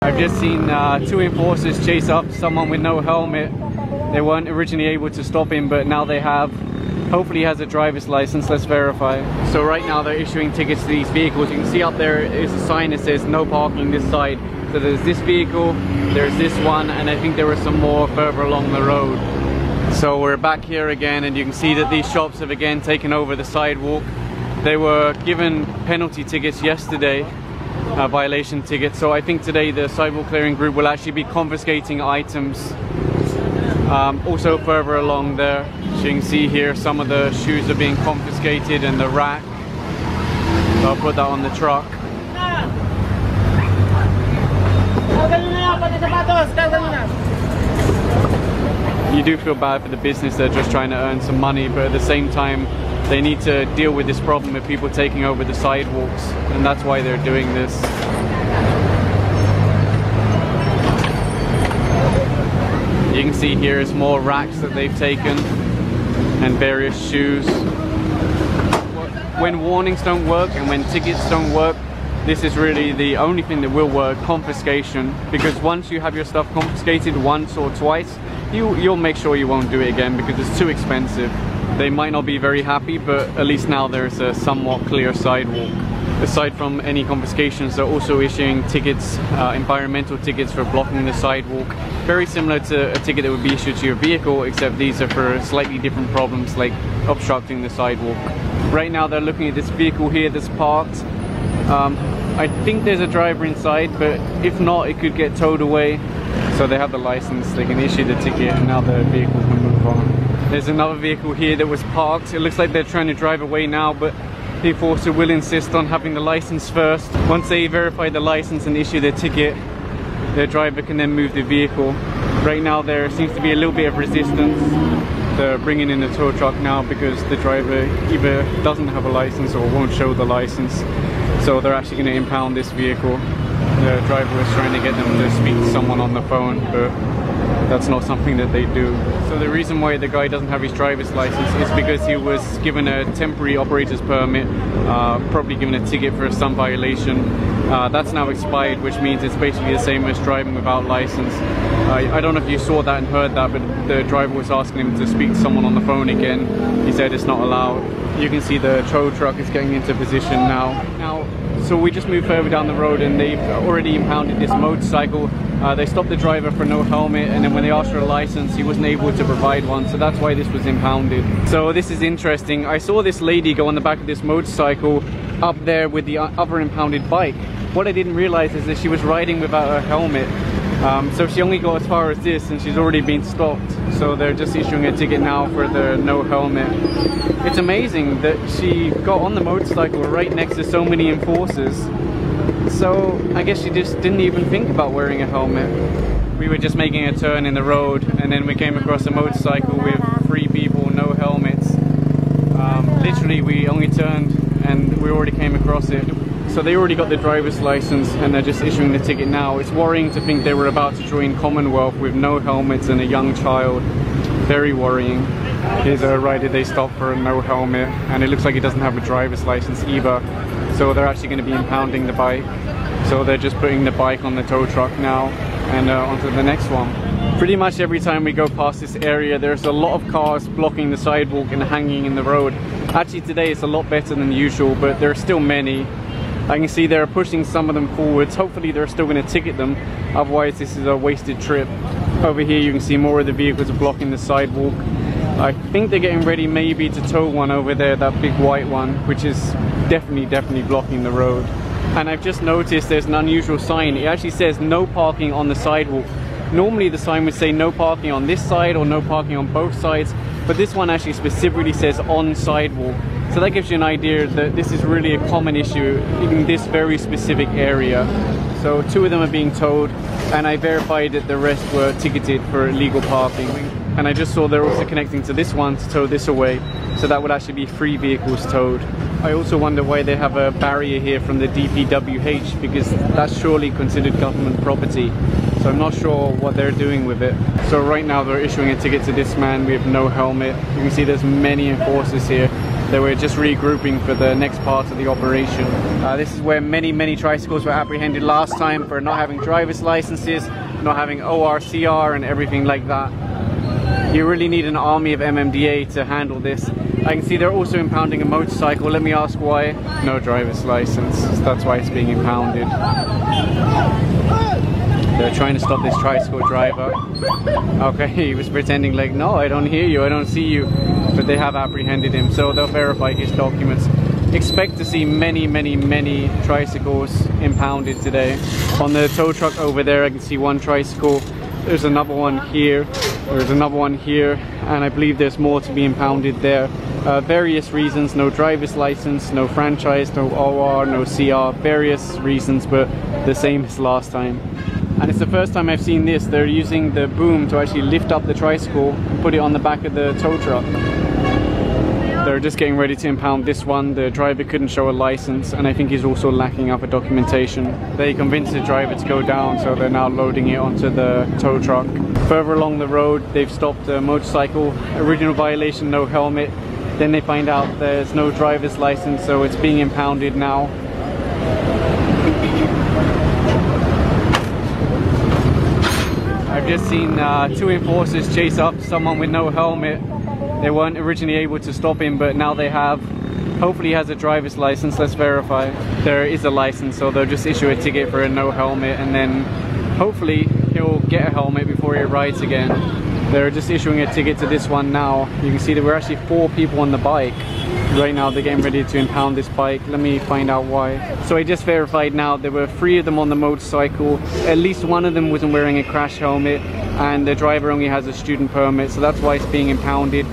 I've just seen two enforcers chase up someone with no helmet. They weren't originally able to stop him, but now they have. Hopefully he has a driver's license. Let's verify. So right now they're issuing tickets to these vehicles. You can see up there is a sign that says no parking this side. So there's this vehicle, there's this one, and I think there were some more further along the road. So we're back here again, and you can see that these shops have again taken over the sidewalk. They were given penalty tickets yesterday, violation tickets. So I think today the sidewalk clearing group will actually be confiscating items. Also further along there, so you can see here some of the shoes are being confiscated and the rack. So I'll put that on the truck. You do feel bad for the business, they're just trying to earn some money, but at the same time they need to deal with this problem of people taking over the sidewalks, and that's why they're doing this. You can see here is more racks that they've taken and various shoes. When warnings don't work and when tickets don't work, this is really the only thing that will work, confiscation. Because once you have your stuff confiscated once or twice, you'll make sure you won't do it again because it's too expensive. They might not be very happy, but at least now there's a somewhat clear sidewalk. Aside from any confiscations, they're also issuing tickets, environmental tickets for blocking the sidewalk. Very similar to a ticket that would be issued to your vehicle, except these are for slightly different problems like obstructing the sidewalk. Right now they're looking at this vehicle here that's parked. I think there's a driver inside, but if not, it could get towed away. So they have the license, they can issue the ticket, and now the vehicle can move on. There's another vehicle here that was parked. It looks like they're trying to drive away now, but the enforcer will insist on having the license first. Once they verify the license and issue their ticket, the driver can then move the vehicle. Right now there seems to be a little bit of resistance. They're bringing in the tow truck now because the driver either doesn't have a license or won't show the license. So they're actually going to impound this vehicle. The driver was trying to get them to speak to someone on the phone, but that's not something that they do. So the reason why the guy doesn't have his driver's license is because he was given a temporary operator's permit, probably given a ticket for some violation. That's now expired, which means it's basically the same as driving without license. I don't know if you saw that and heard that, but the driver was asking him to speak to someone on the phone again. He said it's not allowed. You can see the tow truck is getting into position now. So we just moved further down the road and they've already impounded this motorcycle. They stopped the driver for no helmet, and then when they asked for a license, he wasn't able to provide one, so that's why this was impounded. So this is interesting. I saw this lady go on the back of this motorcycle up there with the other impounded bike. What I didn't realize is that she was riding without a helmet. So she only got as far as this and she's already been stopped. So they're just issuing a ticket now for the no helmet. It's amazing that she got on the motorcycle right next to so many enforcers. So I guess she just didn't even think about wearing a helmet. We were just making a turn in the road and then we came across a motorcycle with 3 people, no helmets. Literally we only turned and we already came across it. So they already got the driver's license and they're just issuing the ticket now. It's worrying to think they were about to join Commonwealth with no helmets and a young child. Very worrying. Here's a rider they stopped for a no helmet, and it looks like he doesn't have a driver's license either. So they're actually going to be impounding the bike. So they're just putting the bike on the tow truck now and onto the next one. Pretty much every time we go past this area, there's a lot of cars blocking the sidewalk and hanging in the road. Actually today it's a lot better than usual, but there are still many. I can see they're pushing some of them forwards. Hopefully they're still going to ticket them, otherwise this is a wasted trip. Over here you can see more of the vehicles are blocking the sidewalk. I think they're getting ready maybe to tow one over there, that big white one, which is definitely blocking the road. And I've just noticed there's an unusual sign. It actually says no parking on the sidewalk. Normally the sign would say no parking on this side or no parking on both sides, but this one actually specifically says on sidewalk. So that gives you an idea that this is really a common issue in this very specific area. So 2 of them are being towed, and I verified that the rest were ticketed for illegal parking. And I just saw they're also connecting to this one to tow this away, so that would actually be 3 vehicles towed. I also wonder why they have a barrier here from the DPWH, because that's surely considered government property. So I'm not sure what they're doing with it. So right now they're issuing a ticket to this man with no helmet. You can see there's many enforcers here. They were just regrouping for the next part of the operation. This is where many tricycles were apprehended last time for not having driver's licenses, not having ORCR and everything like that. You really need an army of MMDA to handle this. I can see they're also impounding a motorcycle. Let me ask why. No driver's license. That's why it's being impounded. They're trying to stop this tricycle driver. Okay, he was pretending like, no, I don't hear you, I don't see you. But they have apprehended him, so they'll verify his documents. Expect to see many tricycles impounded today. On the tow truck over there, I can see one tricycle. There's another one here. There's another one here. And I believe there's more to be impounded there. Various reasons, no driver's license, no franchise, no OR, no CR. Various reasons, but the same as last time. And it's the first time I've seen this. They're using the boom to actually lift up the tricycle and put it on the back of the tow truck. They're just getting ready to impound this one. The driver couldn't show a license, and I think he's also lacking up a documentation. They convinced the driver to go down, so they're now loading it onto the tow truck. Further along the road, they've stopped a motorcycle. Original violation, no helmet. Then they find out there's no driver's license, so it's being impounded now. I've just seen two enforcers chase up someone with no helmet. They weren't originally able to stop him, but now they have. Hopefully he has a driver's license. Let's verify. There is a license, so they'll just issue a ticket for a no helmet, and then hopefully he'll get a helmet before he rides again. They're just issuing a ticket to this one now. You can see that we're actually 4 people on the bike. Right now they're getting ready to impound this bike. Let me find out why. So I just verified now there were 3 of them on the motorcycle. At least one of them wasn't wearing a crash helmet, and the driver only has a student permit, so that's why it's being impounded.